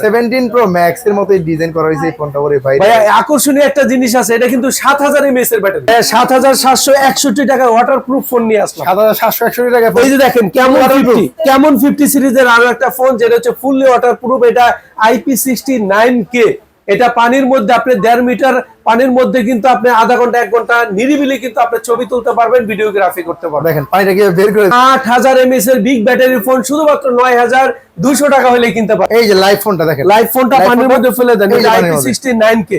17 Pro Max এর মতই design করা হয়েছে এই ফোনটা। ওরে ভাই ভাই আকর্ষণীয় একটা জিনিস আছে, এটা কিন্তু 7000 mAh এর ব্যাটারি। 7761 টাকা ওয়াটারপ্রুফ ফোন নিয়ে আসলাম। 7761 টাকা। এই যে দেখেন কেমন 50 সিরিজের আরো একটা ফোন যেটা হচ্ছে ফুললি ওয়াটারপ্রুফ। এটা IP69K। এটা পানির মধ্যে আপনি 1.5 মিটার পানির মধ্যে কিন্তু আপনি আধা ঘন্টা 1 ঘন্টা নিরিবিলি কিন্তু আপনি ছবি তুলতে পারবেন, ভিডিওগ্রাফি করতে পারবেন। দেখেন পানিটা কিভাবে বের করে 8000 mAh এর বিগ ব্যাটারি ফোন শুধুমাত্র 9200 টাকা হলে কিনতে পারবেন। এই যে লাইভ ফোনটা দেখেন, লাইভ ফোনটা পানির মধ্যে ফেলে দেন। এটা IP69K।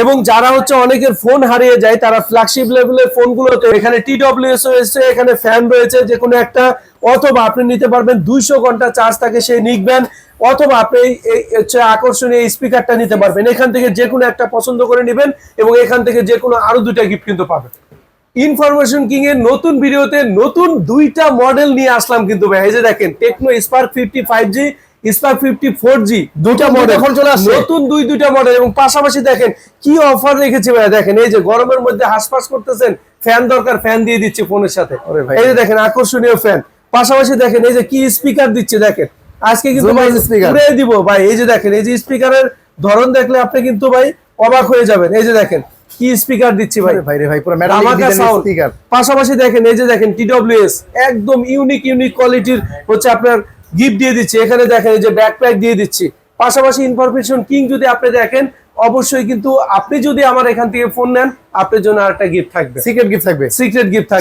এবং যারা হচ্ছে অনেকের ফোন হারিয়ে যায় তারা ফ্ল্যাগশিপ লেভেলের ফোনগুলোতে এখানে TWS রয়েছে, এখানে ফ্যান রয়েছে, যে কোনো একটা, অথবা আপনি নিতে পারবেন 200 ঘন্টা চার্জ থাকে সেই নিকবেন, অথবা আপনি হচ্ছে আকর্ষণীয় স্পিকারটা নিতে পারবেন। এখান থেকে যে কোনো একটা পছন্দ করে নেবেন এবং এখান থেকে যে কোনো আরো 2টা গিফট কিন্তু পাবেন। ইনফরমেশন কিং এর নতুন ভিডিওতে নতুন 2টা মডেল নিয়ে আসলাম কিন্তু ভাই। এই যে দেখেন Tecno Spark 50 5G, spark 50 4G, 2টা মডেল এখন চলে আসছে, নতুন দুইটা মডেল। এবং পাশাপাশি দেখেন কি অফার রেখেছে ভাই। দেখেন এই যে গরমের মধ্যে হাসপাস করতেছেন, ফ্যান দরকার, ফ্যান দিয়ে দিচ্ছে ফোনের সাথে। এই যে দেখেন আকর্ষণীয় ফ্যান। পাশাপাশি দেখেন এই যে কি স্পিকার দিচ্ছে। দেখেন আজকে কিন্তু ভাই পুরে দিব ভাই। এই যে দেখেন এই যে স্পিকারের ধরন দেখলে আপনি কিন্তু ভাই অবাক হয়ে যাবেন। এই যে দেখেন কি স্পিকার দিচ্ছি ভাই। ভাই রে ভাই পুরো মেটালিক ডিজাইনের স্পিকার। পাশাপাশি দেখেন এই যে দেখেন TWS একদম ইউনিক কোয়ালিটির হচ্ছে আপনার গিফট দিয়ে দিচ্ছি। এখানে দেখেন এই যে ব্যাকপ্যাক দিয়ে দিচ্ছি। পাশাপাশি ইনফরমেশন কিং যদি আপনি দেখেন অবশ্যই কিন্তু আপনি যদি আমার এখান থেকে ফোন নেন আপনার জন্য আরেকটা গিফট থাকবে, সিক্রেট গিফট থাকবে।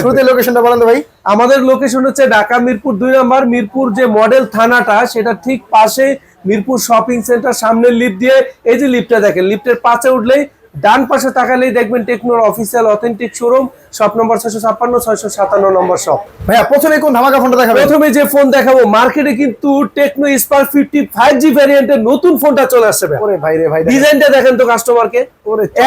শুরুতে লোকেশনটা বলেন তো ভাই। আমাদের লোকেশন হচ্ছে ঢাকা মিরপুর 2 নম্বর। মিরপুর যে মডেল থানাটা সেটা ঠিক পাশে মিরপুর শপিং সেন্টার, সামনে লিফট দিয়ে এই যে লিফটটা দেখেন, লিফটের 5-এ উঠলেই ডান পাশে তাকালেই দেখবেন টেকনোর official authentic showroom, shop number 656 657 number shop. ভাইয়া প্রথমে কোন ধামাকা ফোনটা দেখাবেন? প্রথমে যে ফোন দেখাবো, মার্কেটে কিন্তু টেকনো স্পার্ক 50 5G ভ্যারিয়েন্টের নতুন ফোনটা চলে আসছে ভাই। ওরে ভাই রে ভাই ডিজাইনটা দেখেন তো কাস্টমারকে,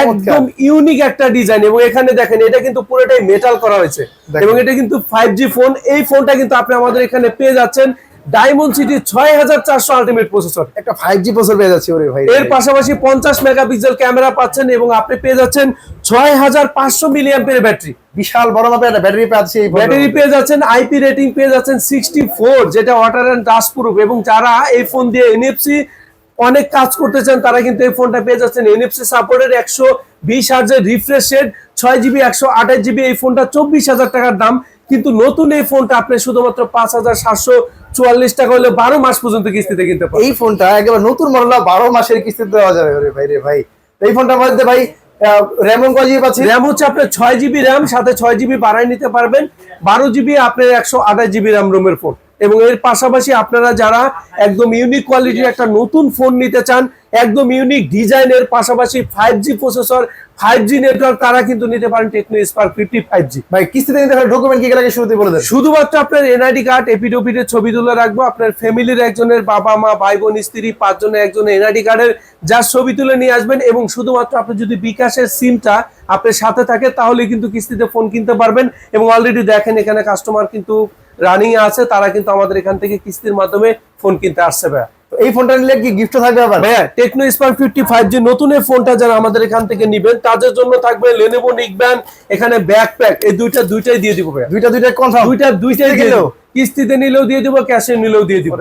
একদম ইউনিক একটা ডিজাইন। এবং এখানে দেখেন এটা কিন্তু পুরোটাই মেটাল করা হয়েছে এবং এটা কিন্তু 5G ফোন। এই ফোনটা কিন্তু আপনি আমাদের এখানে পেয়ে যাচ্ছেন ডায়মন্ড সিটি 6400 আলটিমেট প্রসেসর, একটা 5G প্রসেসর পেয়ে যাচ্ছে। ওরে ভাই এর পাশাপাশি 50 মেগাপিক্সেল ক্যামেরা পাচ্ছেন এবং আপনি পেয়ে যাচ্ছেন 6500 মিলিঅ্যাম্পিয়ার ব্যাটারি। বিশাল বড় মাপের একটা ব্যাটারি পাচ্ছি। এই ব্যাটারি পেয়ে যাচ্ছেন, আইপি রেটিং পেয়ে যাচ্ছেন 64, যেটা ওয়াটার এন্ড ডাস্ট প্রুফ। এবং যারা এই ফোন দিয়ে এনএফসি অনেক কাজ করতে চান তারা কিন্তু এই ফোনটা পেয়ে যাচ্ছেন এনএফসি সাপোর্টেড 120 হার্জের রিফ্রেশ রেট, 6GB 128GB। এই ফোনটা 24,000 টাকার দাম। কিন্তু নতুন এই ফোনটা আপনি শুধুমাত্র 5744 টাকা হলে 12 মাস পর্যন্ত কিস্তিতে কিনতে পারবেন। এই ফোনটা একেবারে নতুন মডেল, 12 মাসের কিস্তিতে দেওয়া যাবে। ওরে ভাই রে ভাই এই ফোনটার মধ্যে ভাই র‍্যাম কতজি পাচ্ছি? র‍্যাম হচ্ছে আপনার 6GB র‍্যাম, সাথে 6GB বাড়াই নিতে পারবেন, 12GB আপনার 128GB র‍্যাম রুমের ফোন। এবং এর পাশাপাশি আপনারা যারা একদম ইউনিক কোয়ালিটির একটা নতুন ফোন নিতে চান, একদম ইউনিক ডিজাইনের পাশাপাশি 5G প্রসেসর, 5G নেটওয়ার্ক, তারা কিন্তু নিতে পারেন টেকনো স্পার্ক 50 5G। ভাই কিস্তিতে নিতে হলে ডকুমেন্ট কি লাগে শুরুতে বলে দেন। শুধুমাত্র আপনার এনআইডি কার্ড, এপিডোপিটের ছবি তুলে রাখবো, আপনার ফ্যামিলির একজনের, বাবা মা ভাই বোন স্ত্রী 5 জনের একজনের এনআইডি কার্ডের যা ছবি তুলে নিয়ে আসবেন। এবং শুধুমাত্র আপনি যদি বিকাশের সিমটা আপনার সাথে থাকে তাহলে কিন্তু কিস্তিতে ফোন কিনতে পারবেন। এবং অলরেডি দেখেন এখানে কাস্টমার কিন্তু রানিং আছে, তারা কিন্তু আমাদের এখান থেকে কিস্তির মাধ্যমে ফোন কিনতে আসছে ভাই। এই ফোনটা নিলে কি গিফট থাকবে আবার? ভাইয়া টেকনো স্পার্ক 50 5G নতুন এই ফোনটা যারা আমাদের এখান থেকে নেবেন তাদের জন্য থাকবে লেনোভো নিকবেন, এখানে ব্যাকপ্যাক, এই দুইটাই দিয়ে দিব ভাইয়া। দুইটা কনফার্ম? দুইটাই দিয়ে দেব, কিস্তিতে নিলেও দিয়ে দিব, ক্যাশে নিলেও দিয়ে দিব।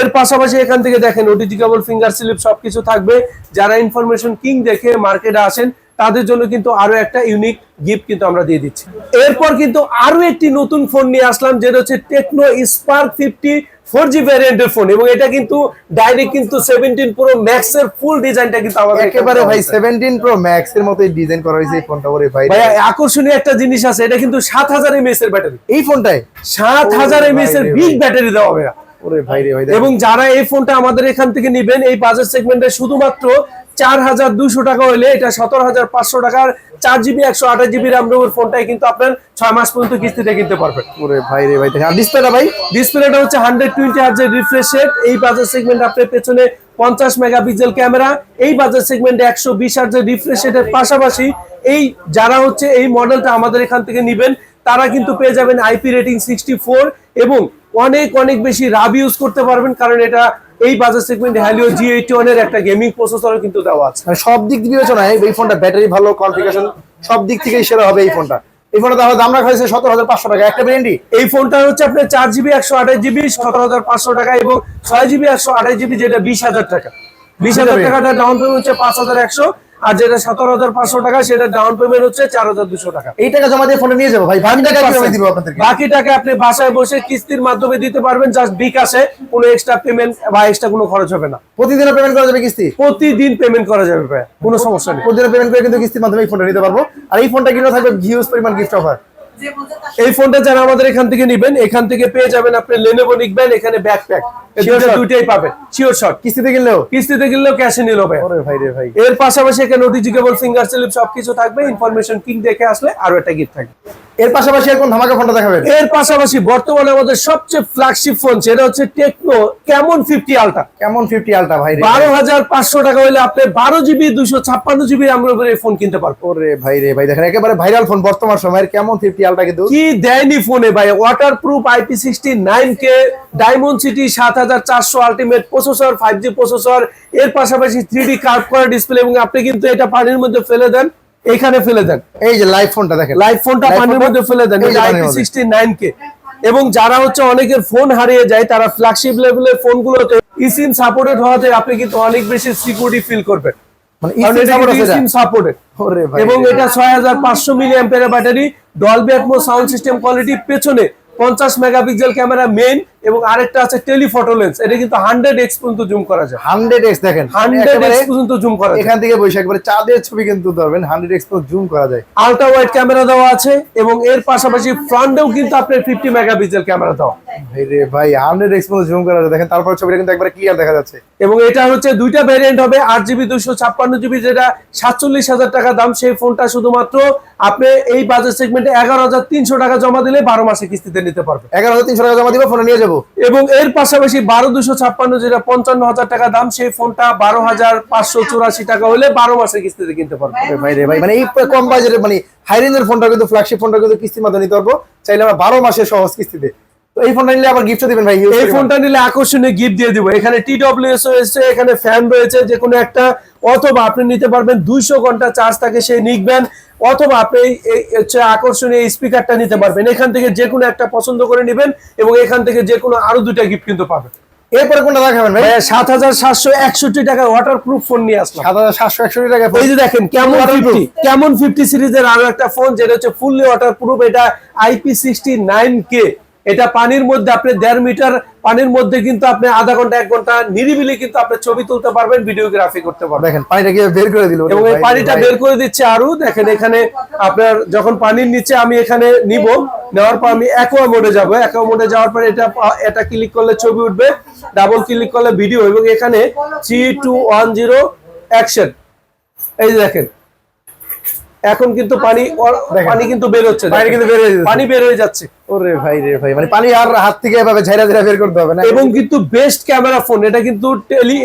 এর পাশাপাশি এখান থেকে দেখেন ওটিজি কেবল, ফিঙ্গার স্লিপ সবকিছু থাকবে। যারা ইনফরমেশন কিং দেখে মার্কেটে আসেন তাদের জন্য কিন্তু আরো একটা ইউনিক গিফট কিন্তু আমরা দিয়ে দিচ্ছি। এরপর কিন্তু আরো একটি নতুন ফোন নিয়ে আসলাম যেটা হচ্ছে টেকনো স্পার্ক 50 4G ভ্যারিয়েন্টের ফোন। এবং এটা কিন্তু ডাইরেক্ট কিন্তু 17 Pro Max এর ফুল ডিজাইনটা কিন্তু আমাদের একেবারে ভাই 17 Pro Max এর মতই ডিজাইন করা হয়েছে এই ফোনটা। ওরে ভাই ভাই আকর্ষণীয় একটা জিনিস আছে, এটা কিন্তু 7000 mAh এর ব্যাটারি। এই ফোনটায় 7000 mAh এর বিগ ব্যাটারি দেওয়া হবে। ওরে ভাই রে ভাই। এবং যারা এই ফোনটা আমাদের এখান থেকে নেবেন এই বাজেট সেগমেন্টে শুধুমাত্র 4200 টাকা হলে এটা 17500 টাকার 4GB 128GB RAM রোমের ফোনটাই কিন্তু আপনার 6 মাস পর্যন্ত কিস্তিতে কিনতে পারবেন। ওরে ভাই রে ভাই। আর ডিসপ্লেটা ভাই? ডিসপ্লেটা হচ্ছে 120 হার্জের রিফ্রেশ রেট। এই বাজেট সেগমেন্টে আপনার পেছনে 50 মেগাপিক্সেল ক্যামেরা, এই বাজেট সেগমেন্টে 120 হার্জের রিফ্রেশ রেটের পাশাপাশি এই যারা হচ্ছে এই মডেলটা আমাদের এখান থেকে নেবেন তারা কিন্তু পেয়ে যাবেন আইপি রেটিং 64 এবং অনেক বেশি রাব ইউজ করতে পারবেন, কারণ এটা এই বাজেট সেগমেন্টে হ্যালিও G81 এর একটা গেমিং প্রসেসরও কিন্তু দেওয়া আছে। মানে সব দিক দিয়ে বিবেচনায় এই ফোনটা ব্যাটারি ভালো, কনফিগারেশন সব দিক থেকেই সেরা হবে এই ফোনটা। এই ফোনটা তাহলে দাম রাখা হয়েছে 17500 টাকা একটা ভ্যারিয়েন্টই। এই ফোনটা হচ্ছে আপনার 4GB 128GB 17500 টাকা এবং 6GB 128GB যেটা 20000 টাকা। 20,000 টাকাটা ডাউন পেমেন্ট হচ্ছে 5,100, আর যেটা 17,500 টাকা সেটা ডাউন পেমেন্ট হচ্ছে 4,200 টাকা। এই টাকা জমা দিয়ে ফোনে নিয়ে যাবো ভাই, বাকি টাকা কিভাবে দিব আপনাদেরকে? বাকি টাকা আপনি বাসায় বসে কিস্তির মাধ্যমে দিতে পারবেন, জাস্ট বিকাশে, কোনো এক্সট্রা পেমেন্ট বা এক্সট্রা কোনো খরচ হবে না। প্রতিদিনও পেমেন্ট করা যাবে কিস্তি? প্রতিদিন পেমেন্ট করা যাবে ভাই, কোনো সমস্যা নেই। প্রতিদিন পেমেন্ট করে কিন্তু কিস্তির মাধ্যমে এই ফোনটা নিতে পারবো। আর এই ফোনটা কিনলে থাকবে হিউজ পরিমাণ গিফট অফার। এই ফোনটা যারা আমাদের এখান থেকে নেবেন, এখান থেকে পেয়ে যাবেন আপনি Lenovo নিবেন, এখানে ব্যাকপ্যাক, দুইটাই পাবেন শিওর শট। কিস্তিতে কিনলেও ক্যাশে নিল ভাই। ওরে ভাই রে ভাই। এর পাশাপাশি এখানে ওটিজি কেবল, ফিঙ্গার স্লিপ সবকিছু থাকবে। ইনফরমেশন কিং দেখে আসলে আরো একটা গিফট থাকবে। এর পাশাপাশি এখন ধামাকা ফোনটা দেখাবেন? এর পাশাপাশি বর্তমানে আমাদের সবচেয়ে ফ্ল্যাগশিপ ফোন, সেটা হচ্ছে টেকনো ক্যামন 50 আলট্রা। কেমন 50 আলট্রা ভাই রে? 12,500 টাকা হলে আপনি 12GB 256GB আমরা এই ফোন কিনতে পারবো। ওরে ভাই রে ভাই, দেখেন একেবারে ভাইরাল ফোন বর্তমান সময়ের কেমন 50 আলট্রা। কিন্তু কি দেয়নি ফোনে ভাই, waterproof IP69K diamond city 7400 ultimate processor, 5G processor, এর পাশাপাশি 3D কার্ভ করা ডিসপ্লে, এবং আপনি কিন্তু এটা পানির মধ্যে ফেলে দেন, এখানে ফেলে দেন। এই যে লাইভ ফোনটা দেখেন, লাইভ ফোনটা পানির মধ্যে ফেলে দেন, এটা IP69K। এবং যারা হচ্ছে অনেকের ফোন হারিয়ে যায়, তারা ফ্ল্যাগশিপ লেভেলের ফোনগুলোতে eSIM সাপোর্টেড হওয়াতে আপনি কিন্তু অনেক বেশি সিকিউরিটি ফিল করবেন, মানে কারণ এটা কিন্তু eSIM সাপোর্টেড। ওরে ভাই, এবং এটা 6500 মিলিঅ্যাম্পিয়ারের battery, Dolby Atmos sound system quality, পেছনে 50 মেগাপিক্সেল ক্যামেরা মেইন, এবং আরেকটা আছে টেলিফটো লেন্স, এটা কিন্তু 100x পর্যন্ত জুম করা যায়। 100x দেখেন, 100x পর্যন্ত জুম করা যায়। এখান থেকে বসে একবারে চাঁদের ছবি কিন্তু ধরবেন, 100x পর্যন্ত জুম করা যায়। আলট্রা ওয়াইড ক্যামেরা দেওয়া আছে, এবং এর পাশাপাশি ফ্রন্টেও কিন্তু আপনার 50 মেগাপিক্সেল ক্যামেরা দেওয়া। ভাই রে ভাই, 100x পর্যন্ত জুম করা যায় দেখেন, তারপর ছবিটা কিন্তু একবারে ক্লিয়ার দেখা যাচ্ছে। এবং এটা হচ্ছে দুইটা ভেরিয়েন্ট হবে, 8GB 256GB, যেটা 47,000 টাকা দাম। সেই ফোনটা শুধুমাত্র আপনি এই বাজেট সেগমেন্টে 11,300 টাকা জমা দিলে 12 মাসে কিস্তিতে নিতে পারবেন। 11,300 টাকা জমা দিব, ফোনে নিয়ে যাবো। এবং এর পাশাপাশি 12,256, যেটা 55,000 টাকা দাম, সেই ফোনটা 12,584 টাকা হলে 12 মাসের কিস্তিতে কিনতে পারবেন। ভাই রে ভাই, মানে এই কম বাজেটের মানে হাই রেঞ্জের ফোনটা কিন্তু, ফ্ল্যাগশিপ ফোনটা কিন্তু কিস্তির মাধ্যমে নিতে পারবো, চাইলে আমরা 12 মাসের সহজ কিস্তিতে। তো এই ফোনটা নিলে আবার গিফট দিবেন ভাই? এই ফোনটা নিলে আকর্ষণীয় গিফট দিয়ে দিব। এখানে TWS রয়েছে, এখানে ফ্যান রয়েছে, যে কোনো একটা, অথবা আপনি নিতে পারবেন 200 ঘন্টা চার্জ থাকে সেই নিবেন, অথবা আপনি আকর্ষণীয় স্পিকারটা নিতে পারবেন। এখান থেকে যে কোনো একটা পছন্দ করে নেবেন, এবং এখান থেকে যে কোনো আরো দুইটা গিফট কিন্তু পাবেন। এরপরে কোনটা দেখাবেন ভাই? 7,761 টাকা ওয়াটারপ্রুফ ফোন নিয়ে আসলাম। 7,761 টাকা। এই যে দেখেন কেমন 50 সিরিজের আরো একটা ফোন, যেটা হচ্ছে ফুললি ওয়াটারপ্রুফ। এটা IP69K, এটা পানির মধ্যে আপনি 1.5 মিটার পানির মধ্যে কিন্তু আপনি আধা ঘন্টা 1 ঘন্টা নিরিবিলি কিন্তু আপনি ছবি তুলতে পারবেন, ভিডিওগ্রাফি করতে পারবেন। দেখেন পানিটা কি বের করে দিল, এবং এই পানিটা বের করে দিচ্ছে আরো। দেখেন এখানে আপনার যখন পানির নিচে আমি এখানে নিব, নেওয়ার পর আমি অ্যাকোয়া মোডে যাব, অ্যাকোয়া মোডে যাওয়ার পর এটা ক্লিক করলে ছবি উঠবে, ডাবল ক্লিক করলে ভিডিও, এবং এখানে 3, 2, 1, 0 অ্যাকশন। এই যে দেখেন এখন কিন্তু পানি কিন্তু বের হচ্ছে, পানি বের হয়ে যাচ্ছে। ওরে ভাই রে ভাই, মানে পানি আর হাত থেকে এভাবে ঝাইরা ঝাইরা বের করতে হবে না। এবং কিন্তু বেস্ট ক্যামেরা ফোন, এটা কিন্তু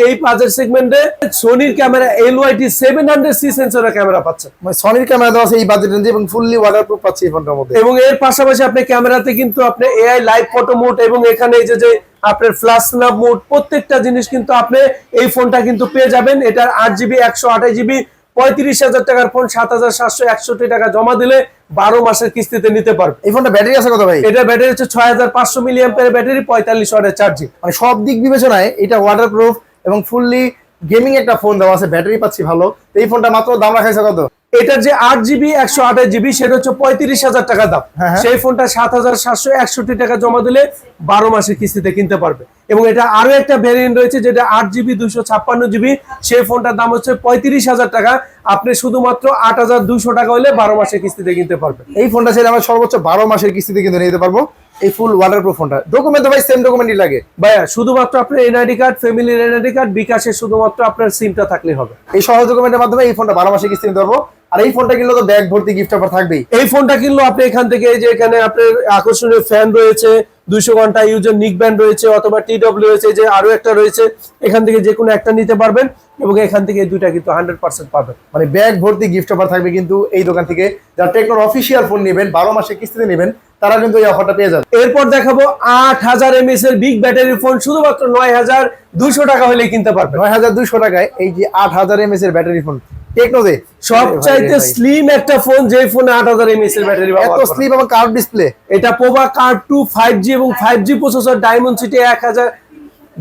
এই বাজেট সেগমেন্টে সোনির ক্যামেরা LYT 700C সেন্সরের ক্যামেরা পাচ্ছে, মানে সনির ক্যামেরা দেওয়া আছে এই বাজেট রেঞ্জে, এবং ফুললি ওয়াটারপ্রুফ পাচ্ছি এই ফোনটার মধ্যে। এবং এর পাশাপাশি আপনি ক্যামেরাতে কিন্তু আপনি AI লাইভ ফটো মোড, এবং এখানে এই যে আপনার ফ্ল্যাশ স্ন্যাপ মোড, প্রত্যেকটা জিনিস কিন্তু আপনি এই ফোনটা কিন্তু পেয়ে যাবেন। এটার 8GB 128GB 35,000 টাকার ফোন 7,761 টাকা জমা দিলে 12 মাসের কিস্তিতে নিতে পারবে। এই ফোনটা ব্যাটারি আছে কত ভাই? এটা ব্যাটারি হচ্ছে 6500 মিলিঅ্যাম্পিয়ারের ব্যাটারি, 45 ওয়াটের চার্জিং। মানে সব দিক বিবেচনায় এটা ওয়াটারপ্রুফ এবং ফুললি গেমিং একটা ফোন দেওয়া আছে, ব্যাটারি পাচ্ছি ভালো। এই ফোনটা মাত্র দাম রাখাইছে কত? এটার যে 8GB 128GB সেটা হচ্ছে 35,000 টাকা দাম। সেই ফোনটা 7,761 টাকা জমা দিলে 12 মাসের কিস্তিতে কিনতে পারবে। এবং এটা আরো একটা ভ্যারিয়েন্ট রয়েছে, যেটা 8GB 256GB, সেই ফোনটার দাম হচ্ছে 35,000 টাকা। আপনি শুধুমাত্র 8,200 টাকা হলে 12 মাসের কিস্তিতে কিনতে পারবেন। এই ফোনটা ছেড়ে আমরা সর্বোচ্চ 12 মাসের কিস্তিতে কিন্তু নিতে পারবো এই ফুল ওয়াটারপ্রুফ ফোনটা। ডকুমেন্ট তো ভাই সেম ডকুমেন্টই লাগে ভাইয়া, শুধুমাত্র আপনার এনআইডি কার্ড, ফ্যামিলির এনআইডি কার্ড, বিকাশে শুধুমাত্র আপনার সিমটা থাকলে হবে। এই সহজ ডকুমেন্টের মাধ্যমে এই ফোনটা 12 মাসের কিস্তি নিতে পারবো। আর এই ফোনটা কিনলে তো ব্যাগ ভর্তি গিফট অফার থাকবেই। এই ফোনটা কিনলো আপনি এখান থেকে, এই যে এখানে আপনার আকর্ষণীয় ফ্যান রয়েছে, 200 ঘন্টা ইউজের নিক ব্যান্ড রয়েছে, অথবা TW রয়েছে, যে আরো একটা রয়েছে, এখান থেকে যে কোনো একটা নিতে পারবেন। এবং এখান থেকে এই দুইটা কিন্তু 100% পাবেন, মানে ব্যাগ ভর্তি গিফট অফার থাকবে কিন্তু এই দোকান থেকে। যারা টেকনোর অফিসিয়াল ফোন নেবেন, 12 মাসের কিস্তিতে নেবেন, তারা কিন্তু এই অফারটা পেয়ে যাবে। এরপর দেখাবো 8000 mAh এর বিগ ব্যাটারি ফোন, শুধুমাত্র 9,200 টাকা হলে কিনতে পারবেন। 9,200 টাকায় এই যে 8000 mAh এর ব্যাটারি ফোন টেকনোতে, সবচাইতে স্লিম একটা ফোন, যে ফোনে 8000 mAh এর ব্যাটারি ব্যবহার এত স্লিম এবং কার্ভ ডিসপ্লে। এটা পোভা কার্ভ 2 5G এবং 5G processor, diamond city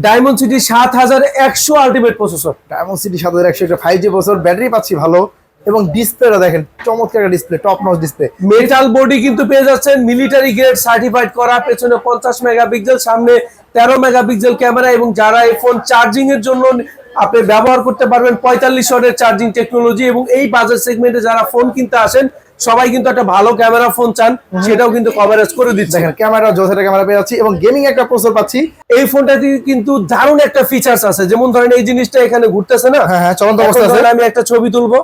diamond city 7100 ultimate processor. Diamond city 7100 একটা 5G প্রসেসর, ব্যাটারি পাচ্ছি ভালো, এবং ডিসপ্লেটা দেখেন চমৎকার একটা display, top notch display. Metal body কিন্তু পেয়ে যাচ্ছেন, মিলিটারি গ্রেড সার্টিফাইড করা, পেছনে 50 মেগাপিক্সেল, সামনে 13 মেগাপিক্সেল ক্যামেরা, এবং যারা এই ফোন চার্জিং এর জন্য আপনি ব্যবহার করতে পারবেন 45 ওয়াটের চার্জিং টেকনোলজি। এবং এই বাজার সেগমেন্টে যারা ফোন কিনতে আসেন সবাই কিন্তু একটা ভালো ক্যামেরা ফোন চান, সেটাও কিন্তু কভারেজ করে দিচ্ছে। দেখেন ক্যামেরা জোসের ক্যামেরা পেয়ে যাচ্ছি, এবং গেমিং একটা প্রসেসর পাচ্ছি। এই ফোনটাতে কিন্তু দারুণ একটা ফিচার্স আছে, যেমন ধরেন এই জিনিসটা এখানে ঘুরতেছে না, হ্যাঁ হ্যাঁ চলন্ত অবস্থা আছে। আমি একটা ছবি তুলবো,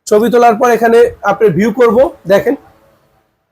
ছবি তোলার পর এখানে আপনি ভিউ করব, দেখেন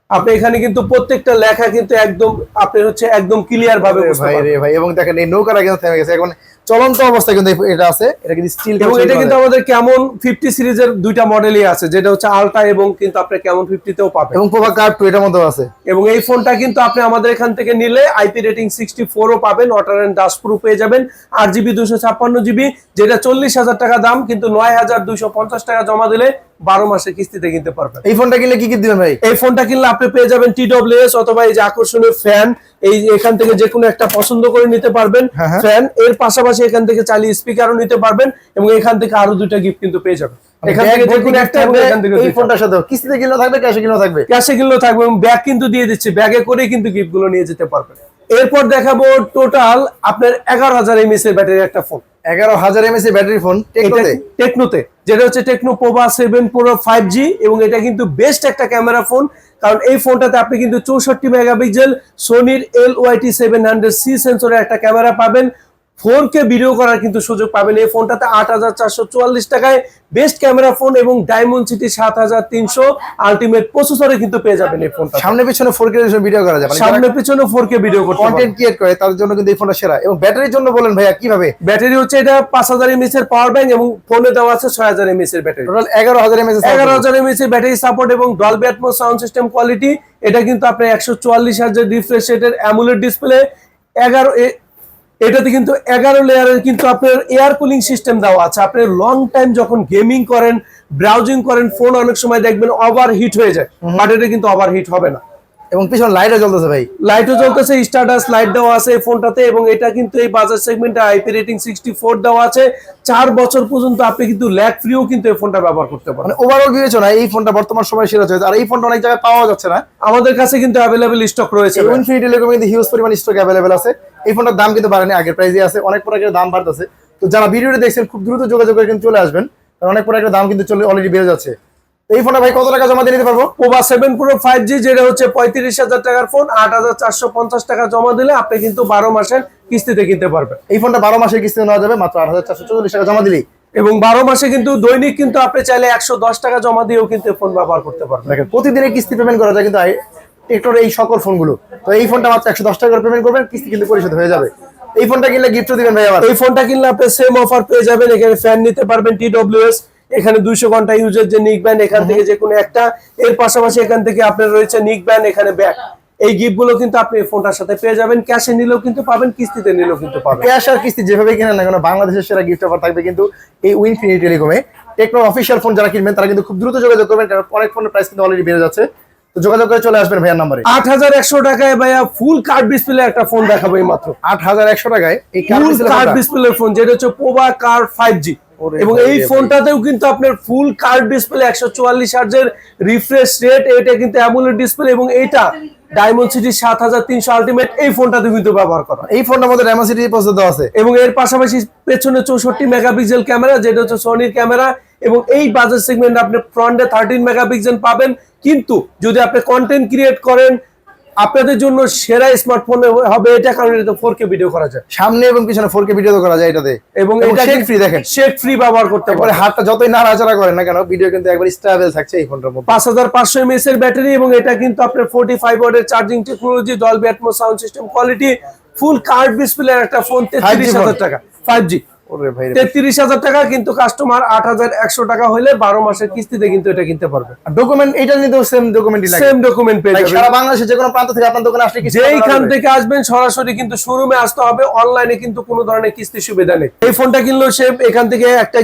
আপনি এখানে কিন্তু প্রত্যেকটা লেখা কিন্তু একদম আপনি হচ্ছে একদম ক্লিয়ার ভাবে বুঝতে ভাই রে পারবেন। ভাই, এবং দেখেন এই নৌকাটা কিন্তু থেমে গেছে, এখন চলন্ত অবস্থায় কিন্তু এটা আছে, এটা কিন্তু স্টিল। এবং এটা কিন্তু আমাদের কেমন 50 সিরিজের দুইটা মডেলই আছে, যেটা হচ্ছে আলট্রা, এবং কিন্তু আপনি কেমন 50 তেও পাবেন, এবং পোভা কার্ভ 2 এটার মধ্যে আছে। এবং এই ফোনটা কিন্তু আপনি আমাদের এখান থেকে নিলে আইপি রেটিং 64 ও পাবেন, ওয়াটার এন্ড ডাস্ট প্রুফ পেয়ে যাবেন, 8GB 256GB, যেটা 40,000 টাকা দাম, কিন্তু 9,250 টাকা জমা দিলে 12 মাসের কিস্তিতে কিনতে পারবেন। এই ফোনটা কিনলে কি কি দিবেন ভাই? এই ফোনটা কিনলে আপনি পেয়ে যাবেন TWS অথবা এই যে আকর্ষণীয় ফ্যান, এই এখান থেকে যে কোনো একটা পছন্দ করে নিতে পারবেন ফ্যান, এর পাশাপাশি এখান থেকে চালিয়ে স্পিকারও নিতে পারবেন, এবং এখান থেকে আরো দুইটা গিফট কিন্তু পেয়ে যাবেন। এখান থেকে যে কোনো একটা, এবং এখান থেকে এই ফোনটার সাথে কিস্তিতে কিনলেও থাকবে, ক্যাশে কিনলেও থাকবে, ক্যাশে কিনলেও থাকবে, এবং ব্যাগ কিন্তু দিয়ে দিচ্ছি, ব্যাগে করে কিন্তু গিফট গুলো নিয়ে যেতে পারবেন। এরপর দেখাবো টোটাল আপনার 11,000 mAh এর ব্যাটারি একটা ফোন, 11,000 mAh ব্যাটারি ফোন টেকনোতে, যেটা হচ্ছে টেকনো পোভা 7 Pro 5G, এবং এটা কিন্তু বেস্ট একটা ক্যামেরা ফোন, কারণ এই ফোনটাতে আপনি কিন্তু 64 মেগাপিক্সেল সোনির LYT700C সেন্সরের একটা ক্যামেরা পাবেন, 4K ভিডিও করার কিন্তু সুযোগ পাবেন। এই ফোনটাতে 8,444 টাকায় বেস্ট ক্যামেরা ফোন, এবং ডায়মন্ড সিটি 7,300 আলটিমেট প্রসেসরে কিন্তু পেয়ে যাবেন এই ফোনটা। সামনে পিছনে 4K ভিডিও করা যাবে, সামনে পিছনে 4K ভিডিও করতে পারবেন, কন্টেন্ট ক্রিয়েট করে তাদের জন্য কিন্তু এই ফোনটা সেরা। এবং ব্যাটারির জন্য বলেন ভাইয়া কিভাবে? ব্যাটারি হচ্ছে এটা 5000 mAh এর পাওয়ার ব্যাংক, এবং ফোনে দেওয়া আছে 6000 mAh এর ব্যাটারি, টোটাল 11,000 mAh 11,000 mAh এর ব্যাটারি সাপোর্ট, এবং Dolby Atmos sound system quality. এটা কিন্তু আপনার 144 হার্জ রিফ্রেশ রেটের অ্যামোলেড ডিসপ্লে, 11 এটাতে কিন্তু 11 লেয়ারের কিন্তু আপনার এয়ার কুলিং সিস্টেম দেওয়া আছে। আপনি লং টাইম যখন গেমিং করেন, ব্রাউজিং করেন, ফোন অনেক সময় দেখবেন ওভার হিট হয়ে যায়, বাট এটা কিন্তু ওভার হিট হবে না। এবং পিছনে লাইটও জ্বলতেছে ভাই, লাইটও জ্বলতেছে, স্টারডাস্ট লাইট দেওয়া আছে এই ফোনটাতে, এবং এটা কিন্তু এই বাজার সেগমেন্টে আইপি রেটিং 64 দেওয়া আছে, 4 বছর পর্যন্ত আপনি কিন্তু ল্যাগ ফ্রিও কিন্তু এই ফোনটা ব্যবহার করতে পারেন। মানে ওভারঅল বিবেচনা এই ফোনটা বর্তমান সময় সেরা চয়েস। আর এই ফোনটা অনেক জায়গায় পাওয়া যাচ্ছে না, আমাদের কাছে কিন্তু অ্যাভেলেবেল স্টক রয়েছে, ইনফিনিটি টেলিকম কিন্তু হিউজ পরিমাণ স্টক অ্যাভেলেবেল আছে। এই ফোনটার দাম কিন্তু বাড়েনি, আগের প্রাইসে আছে, অনেক প্রোডাক্টের দাম বাড়তেছে। তো যারা ভিডিওটি দেখছেন খুব দ্রুত যোগাযোগ করে কিন্তু চলে আসবেন, কারণ অনেক প্রোডাক্টের দাম কিন্তু অলরেডি বেড়ে যাচ্ছে। এই ফোনটা ভাই কত টাকা জমা দিয়ে নিতে পারবো? পোভা 7 Pro 5G, যেটা হচ্ছে 35,000 টাকার ফোন, 8,450 টাকা জমা দিলে আপনি কিন্তু 12 মাসের কিস্তিতে কিনতে পারবেন। এই ফোনটা 12 মাসের কিস্তিতে নেওয়া যাবে মাত্র 8,444 টাকা জমা দিলেই, এবং 12 মাসে কিন্তু দৈনিক কিন্তু আপনি চাইলে 110 টাকা জমা দিয়েও কিন্তু ফোন ব্যবহার করতে পারবেন। দেখেন প্রতিদিনের কিস্তি পেমেন্ট করা যায় কিন্তু টেকনোর এই সকল ফোনগুলো। তো এই ফোনটা মাত্র 110 টাকা করে পেমেন্ট করবেন, কিস্তি কিন্তু পরিশোধ হয়ে যাবে। এই ফোনটা কিনলে গিফটও দিবেন ভাই আবার। এই ফোনটা কিনলে আপনি সেম অফার পেয়ে যাবেন, এখানে ফ্যান নিতে পারবেন TWS, এখানে 200 ঘন্টা ইউজের যে নিক ব্যান্ড, এখান থেকে যে কোনো একটা, এর পাশাপাশি এখান থেকে আপনার রয়েছে নিক ব্যান্ড, এখানে ব্যাগ। এই গিফট গুলো কিন্তু আপনি ফোনটার সাথে পেয়ে যাবেন, ক্যাশে নিলেও কিন্তু পাবেন, কিস্তিতে নিলেও কিন্তু পাবেন। ক্যাশ আর কিস্তি যেভাবে কিনেন না কেন বাংলাদেশের সেরা গিফট অফার থাকবে কিন্তু এই ইনফিনিটি টেলিকমে। টেকনো অফিসিয়াল ফোন যারা কিনবেন তারা কিন্তু খুব দ্রুত যোগাযোগ করবেন, কারণ অনেক ফোনের প্রাইস কিন্তু অলরেডি বেড়ে যাচ্ছে। তো যোগাযোগ করে চলে আসবেন ভাইয়ার নম্বরে। 8,100 টাকায় ভাইয়া ফুল কার্ড ডিসপ্লে একটা ফোন দেখাবো এই মাত্র। 8,100 টাকায় এই কার্ড ডিসপ্লে ফোন, যেটা হচ্ছে পোভা কার 5G, এবং এই ফোনটাতেও কিন্তু আপনার ফুল কার্ড ডিসপ্লে, 144 হার্জের রিফ্রেশ রেট, এটা কিন্তু অ্যামোলেড ডিসপ্লে, এবং এইটা ডায়মন্ড সিটি 7,300 আলটিমেট এই ফোনটাতে কিন্তু ব্যবহার করা। এই ফোনটার মধ্যে ডায়মন্ড সিটি প্রসেসর দেওয়া আছে, এবং এর পাশাপাশি পেছনে 64 মেগাপিক্সেল ক্যামেরা, যেটা হচ্ছে সোনির ক্যামেরা, এবং এই বাজার সেগমেন্ট আপনি ফ্রন্টে 13 মেগাপিক্সেল পাবেন। কিন্তু যদি আপনি কন্টেন্ট ক্রিয়েট করেন, আপনাদের জন্য সেরা স্মার্টফোন হবে এটা, কারণ এটা 4K ভিডিও করা যায়, সামনে এবং পিছনে 4K ভিডিও করা যায় এটাতে, এবং এটা শেক ফ্রি। দেখেন শেক ফ্রি ব্যবহার করতে পারেন, হাতটা যতই নাড়াচাড়া করেন না কেন ভিডিও কিন্তু একবার স্টেবল থাকছে এই ফোনটার মধ্যে। 5500 mAh এর ব্যাটারি, এবং এটা কিন্তু আপনার 45 ওয়াটের charging technology, Dolby Atmos sound system quality, full card display একটা ফোন, 33,000 টাকা 5G, ওরে ভাই 33,000 টাকা, কিন্তু কাস্টমার 8,100 টাকা হলে 12 মাসের কিস্তিতে কিন্তু এটা কিনতে পারবে। ডকুমেন্ট এটা নিতেও সেম ডকুমেন্টই লাগে, সেম ডকুমেন্ট পেয়ে যাবেন। সারা বাংলাদেশে যে কোনো প্রান্ত থেকে আপনার দোকানে আসলে কি যেইখান থেকে আসবেন সরাসরি কিন্তু শোরুমে আসতে হবে, অনলাইনে কিন্তু কোনো ধরনের কিস্তি সুবিধা নেই। এই ফোনটা কিনলেও এখান থেকে একটা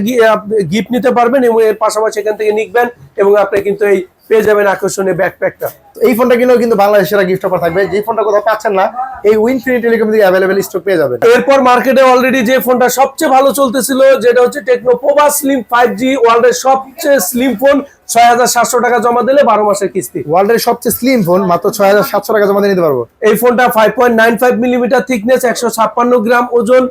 গিফট নিতে পারবেন, এবং এর পাশাপাশি এখান থেকে নিকবেন, এবং আপনি কিন্তু এই পেয়ে যাবেন আকর্ষণীয় ব্যাকপ্যাকটা। তো এই ফোনটা কিনলেও কিন্তু বাংলাদেশের গিফট অফার থাকবে, যে ফোনটা কোথাও পাচ্ছেন না এই উইনফিনিটি টেলিকম থেকে অ্যাভেলেবেল স্টক পেয়ে যাবেন। এরপর মার্কেটে অলরেডি যে ফোনটা সবচেয়ে ভালো চলতেছিল যেটা হচ্ছে টেকনো পোভা স্লিম 5G, ওয়ার্ল্ডের সবচেয়ে স্লিম ফোন। 6,700 টাকা জমা দিলে 12 মাসের কিস্তি। ওয়ার্ল্ডের সবচেয়ে স্লিম ফোন মাত্র 6,700 টাকা জমা দিয়ে নিতে পারবো। এই ফোনটা 5.95 মিলিমিটার থিকনেস, 156 গ্রাম ওজন,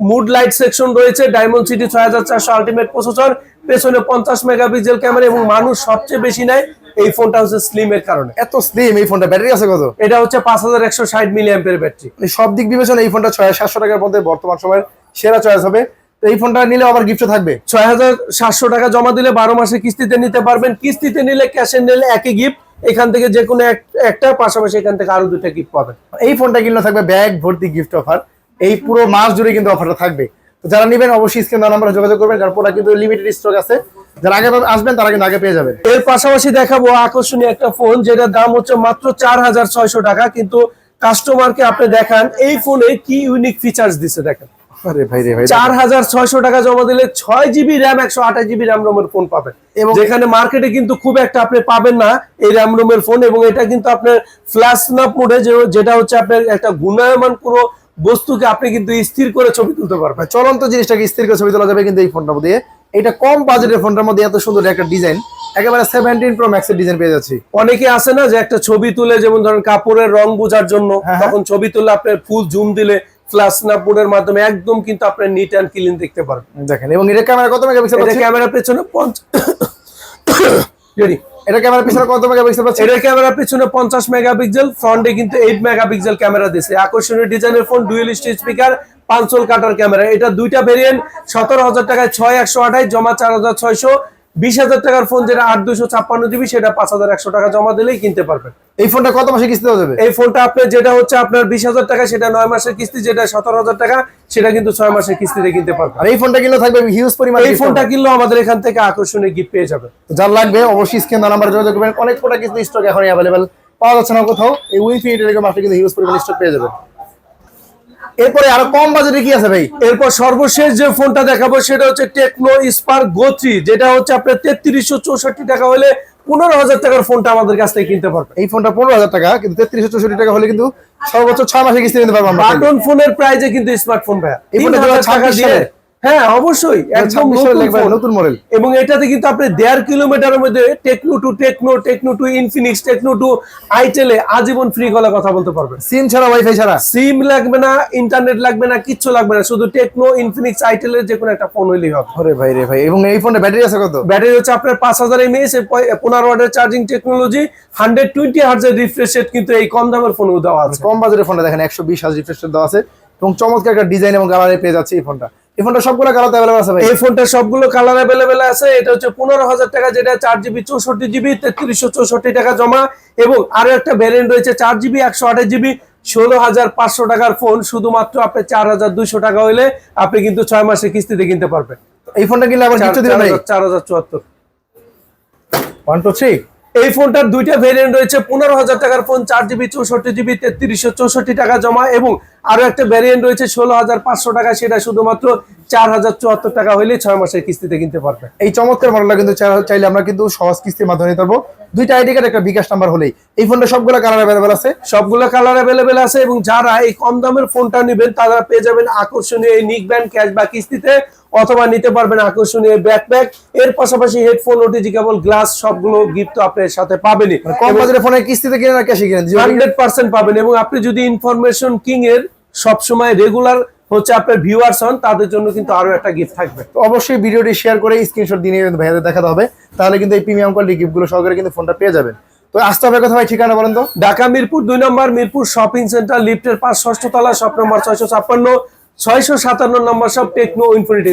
মুড লাইট সেকশন রয়েছে, ডায়মন্ড সিটি 6400 আলটিমেট প্রসেসর, পেছনে 50 মেগাপিক্সেল ক্যামেরা এবং মানুষ সবচেয়ে বেশি নেয় এই ফোনটা হচ্ছে স্লিম এর কারণে। এত স্লিম এই ফোনটা, ব্যাটারি আছে কত? এটা হচ্ছে 5160 মিলিঅ্যাম্পিয়ার ব্যাটারি। সব দিক বিবেচনা এই ফোনটা 6,700 টাকার মধ্যে বর্তমান সময়ের সেরা চয়েস হবে। তো এই ফোনটা নিলে আবার গিফট থাকবে। 6,700 টাকা জমা দিলে 12 মাসে কিস্তিতে নিতে পারবেন। কিস্তিতে নিলে ক্যাশে নিলে একই গিফট, এখান থেকে যে কোনো একটা, পাশাপাশি এখান থেকে আরো 2টা গিফট পাবেন। এই ফোনটা কিনলে থাকবে ব্যাগ ভর্তি গিফট অফার, এই পুরো মাস জুড়ে কিন্তু অফারটা থাকবে। তো যারা নেবেন অবশ্যই স্ক্রিন দেওয়া নাম্বারে যোগাযোগ করবেন, কারণ প্রোডাক্ট কিন্তু লিমিটেড স্টক আছে, যারা আগে আসবেন তারা কিন্তু আগে পেয়ে যাবেন। এর পাশাপাশি দেখাবো আকর্ষণীয় একটা ফোন যেটার দাম হচ্ছে মাত্র 4,600 টাকা, কিন্তু কাস্টমারকে আপনি দেখান এই ফোনে কি ইউনিক ফিচার্স দিছে দেখেন। আরে ভাই রে ভাই, 4,600 টাকা জমা দিলে 6GB র্যাম 128GB র্যাম রোমের ফোন পাবেন, এবং যেখানে মার্কেটে কিন্তু খুব একটা আপনি পাবেন না এই র্যাম রোমের ফোন। এবং এটা কিন্তু আপনার ফ্ল্যাশ স্ন্যাপ মোডে, যেটা হচ্ছে আপনার একটা গুণায়মান কোনো বস্তুকে আপনি কিন্তু স্থির করে ছবি তুলতে পারবেন। চলন্ত জিনিসটাকে স্থির করে ছবি তোলা যাবে কিন্তু এই ফোনটার মধ্যে। এটা কম বাজেটের ফোনটার মধ্যে এত সুন্দর একটা ডিজাইন, একেবারে 17 Pro Max এর ডিজাইন পেয়ে যাচ্ছি। অনেকে আছে না যে একটা ছবি তুলে, যেমন ধরেন কাপড়ের রং বোঝার জন্য, তখন ছবি তুলে আপনার ফুল জুম দিলে ফ্ল্যাশ স্ন্যাপ মোডের মাধ্যমে একদম কিন্তু আপনি নিট এন্ড ক্লিন দেখতে পারবেন। দেখেন, এবং এটা ক্যামেরা কত মেগাপিক্সেল? এটা ক্যামেরা পেছনে এটা ক্যামেরা পিছনে কত মেগাপিক্সেল পাচ্ছেন? এটা ক্যামেরা পিছনে 50 মেগাপিক্সেল, ফ্রন্টে কিন্তু 8 মেগাপিক্সেল ক্যামেরা দিয়েছে। আকর্ষণীয় ডিজাইনের phone, dual stage speaker, 5 hole cutter camera. এটা দুইটা ভেরিয়েন্ট, 17,000 টাকায় 6,128 জমা 4,600। 20,000 টাকার ফোন যেটা 8,256GB, সেটা 5,100 টাকা জমা দিলেই কিনতে পারবেন। এই ফোনটা কত মাসে কিস্তি দেওয়া যাবে? এই ফোনটা আপনার যেটা হচ্ছে আপনার 20,000 টাকা, সেটা 9 মাসের কিস্তি, যেটা 17,000 টাকা সেটা কিন্তু 6 মাসের কিস্তিতে কিনতে পারবেন। আর এই ফোনটা কিনলে থাকবে হিউজ পরিমাণ। এই ফোনটা কিনলেও আমাদের এখান থেকে আকর্ষণীয় গিফট পেয়ে যাবে। যার লাগবে অবশ্যই স্ক্রিন দেওয়া নাম্বারে যোগাযোগ করবেন। অনেক প্রোডাক্ট কিন্তু স্টক এখন অ্যাভেলেবেল পাওয়া যাচ্ছে না কোথাও, এই উইনফিনিটি টেলিকম আপনি কিন্তু হিউজ পরিমাণ স্টক পেয়ে যাবেন। এরপরে আরো কম বাজেটে কি আছে ভাই? এরপর সর্বশেষ যে ফোনটা দেখাবো সেটা হচ্ছে টেকনো স্পার্ক গো 3, যেটা হচ্ছে আপনার 3364 টাকা হলে 15,000 টাকার ফোনটা আমাদের কাছ থেকে কিনতে পারবেন। এই ফোনটা 15,000 টাকা, কিন্তু 3364 টাকা হলে কিন্তু সর্বোচ্চ 6 মাসে কিস্তি নিতে পারবো আমরা। বাটন ফোনের প্রাইজে কিন্তু স্মার্টফোন ভাইয়া এই ফোনটা 3,000 টাকা দিয়ে, হ্যাঁ অবশ্যই একদম নতুন মডেল। এবং এটাতে কিন্তু আপনি 1.5 কিলোমিটারের মধ্যে Tecno to Infinix, Tecno to আইটেলে আজীবন ফ্রি কলে কথা বলতে পারবেন। সিম ছাড়া, ওয়াইফাই ছাড়া, সিম লাগবে না, ইন্টারনেট লাগবে না, কিচ্ছু লাগবে না, শুধু টেকনো ইনফিনিক্স আইটেলের যে কোনো একটা ফোন হইলেই হবে। আরে ভাই রে ভাই, এবং এই ফোনে ব্যাটারি আছে কত? ব্যাটারি হচ্ছে আপনার 5000 mAh, 15 ওয়াটের চার্জিং টেকনোলজি, 120 হার্টজের রিফ্রেশ রেট কিন্তু এই কম দামের ফোনে দেওয়া আছে। কম বাজেটের ফোনটা দেখেন 120 হার্জ রিফ্রেশ রেট দেওয়া আছে, এবং চমৎকার একটা ডিজাইন এবং কালারে পেয়ে যাচ্ছে এই ফোনটা। এই ফোনটা সবগুলো কালার अवेलेबल আছে ভাই? এই ফোনটা সবগুলো কালার अवेलेबल আছে। এটা হচ্ছে 15,000 টাকা, যেটা 4GB 64GB 3364 টাকা জমা, এবং আরো একটা ভ্যারিয়েন্ট রয়েছে 4GB 128GB 16,500 টাকার ফোন, শুধুমাত্র আপনি 4,200 টাকা হইলে আপনি কিন্তু 6 মাসের কিস্তিতে কিনতে পারবেন। এই ফোনটা কিনলে আবার গিফট দিবেন ভাই? 4,074। 1 2 3 এই ফোনটার দুইটা ভেরিয়েন্ট রয়েছে, 15,000 টাকার ফোন 4GB 64GB 3364 টাকা জমা, এবং আরো একটা ভেরিয়েন্ট রয়েছে 16,500 টাকা, সেটা শুধুমাত্র 4,074 টাকা হইলে 6 মাসের কিস্তিতে কিনতে পারবে। এই চমৎকার মডেলটা কিন্তু চাইলে আমরা কিন্তু সহজ কিস্তির মাধ্যমে নিতে পারবো। দুইটা আইডি কার্ড, একটা বিকাশ নাম্বার হলেই এই ফোনটা সবগুলো কালার अवेलेबल আছে। সবগুলো কালার अवेलेबल আছে, এবং যারা এই কম দামের ফোনটা নেবেন তারা পেয়ে যাবেন আকর্ষণীয় এই নিক ব্যান্ড ক্যাশ বা কিস্তিতে, অথবা নিতে পারবেন আকর্ষণীয় ব্যাকপ্যাক। এর পাশাপাশি হেডফোন, ওটিজি কেবল, গ্লাস সবগুলো গিফট আপনার সাথে পাবেনই। কম বাজেটের ফোনে কিস্তিতে কিনেন আর ক্যাশে কিনেন 100% পাবেন। এবং আপনি যদি ইনফরমেশন কিং এর সবসময় রেগুলার হচ্ছে আপনার ভিউয়ার্স হন, তাদের জন্য কিন্তু আরো একটা গিফট থাকবে। তো অবশ্যই ভিডিওটি শেয়ার করে স্ক্রিনশট দিয়ে নিয়ে ভাইয়াদের দেখাতে হবে, তাহলে কিন্তু এই প্রিমিয়াম কোয়ালিটি গিফটগুলো সহকারে কিন্তু ফোনটা পেয়ে যাবেন। তো আসতে হবে কথা ভাই, ঠিকানা বলেন তো? ঢাকা মিরপুর 2 নম্বর, মিরপুর শপিং সেন্টার, লিফটের 5 ষষ্ঠ তলা, শপ নম্বর 656, 657 নম্বর, সব টেকনো ইনফিনিটি।